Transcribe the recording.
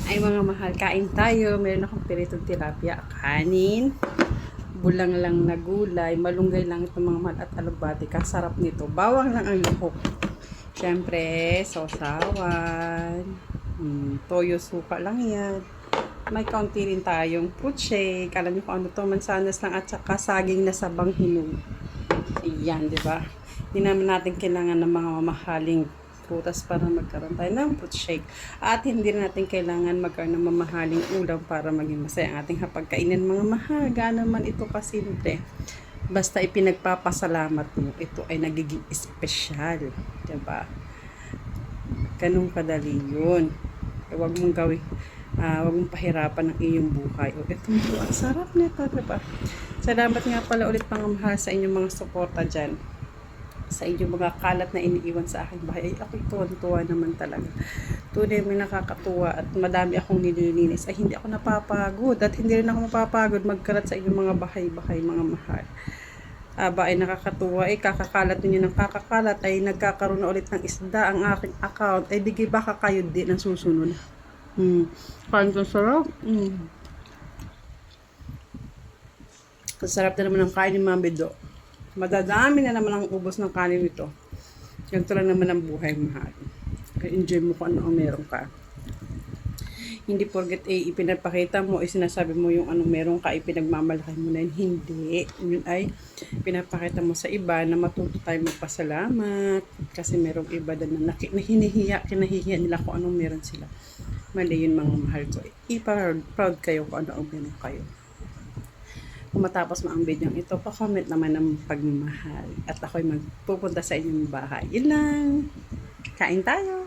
Ay mga mahal, kain tayo. Meron akong piritong tilapia, kanin, bulang lang na gulay, malunggay lang ito mga mahal at alubati. Kasarap nito. Bawang lang ang luhok. Siyempre, sausawan. Toyo suka lang yan. May kaunti rin tayong fruit shake. Alam niyo kung ano to, mansanas lang at saka saging na sabang hinog. Ayan, di ba? Hindi naman natin kailangan ng mga mamahaling prutas para magkaroon tayo ng fruit shake. At hindi rin natin kailangan magkaroon ng mamahaling ulam para maging masaya ang ating hapagkainan mga mahal. Gaano man ito kasimple. Basta ipinagpapasalamat mo, ito ay nagiging espesyal. Diba? Ganun kadali yun. Huwag mong gawin. Huwag mong pahirapan ang iyong buhay. O, ito mo. Ang sarap nito, diba? Salamat nga pala ulit mga mahal sa inyong mga suporta dyan. Sa inyong mga kalat na iniiwan sa aking bahay. Ay, ako'y tuwan-tuwa naman talaga. Tunay may nakakatuwa at madami akong nililinis. Ay, hindi ako napapagod. At hindi rin ako mapapagod magkalat sa inyong mga bahay-bahay, mga mahal. Aba, ay nakakatuwa. Ay, kakakalat ninyo ng kakakalat. Ay, nagkakaroon na ulit ng isda ang aking account. Ay, bigay baka kayo din ang susunod. Kain ko sarap. Kasarap na naman ang kain ni Mami Do. Madadami na naman ang ubos ng kanin nito. Ganito lang naman ang buhay, mahal. Kaya enjoy mo kung ano ang meron ka. Hindi porket ipinapakita mo, sinasabi mo yung anong meron ka, pinagmamalaki mo na yun. Hindi. Yun ay pinapakita mo sa iba na matuto tayo magpasalamat. Kasi merong iba na kinahihiya nila kung anong meron sila. Mali yun mga mahal ko. Proud kayo kung ano ang meron kayo. Kung matapos mo ang video ito, pa-comment naman ng pagmamahal. At ako'y magpupunta sa inyong bahay. Yun lang. Kain tayo.